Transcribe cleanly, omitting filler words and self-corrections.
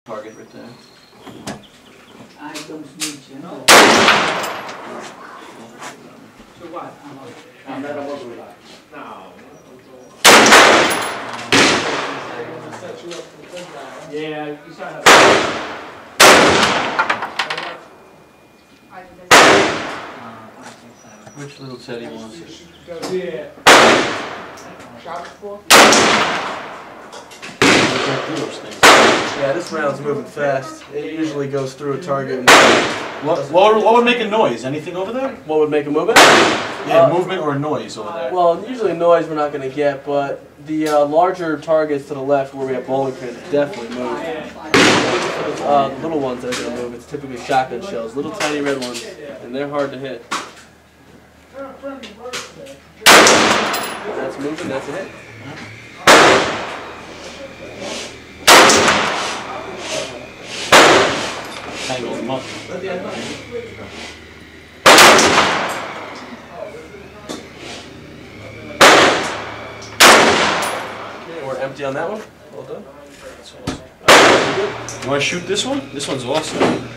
Target right there. I don't need you. No. So what? I'm not about to lie. No. Yeah, you saw how. Which little Teddy wants it? Yeah. Yeah, this round's moving fast. It usually goes through a target. And What would make a noise? Anything over there? what would make a movement? Yeah, movement or noise over there. Well, usually noise we're not going to get, but the larger targets to the left where we have bowling pins definitely move. The little ones that are going to move, it's typically shotgun shells, little tiny red ones, and they're hard to hit. That's moving, that's a hit. Tangle them up. Okay, we're empty on that one. Well done. You want to shoot this one? This one's awesome.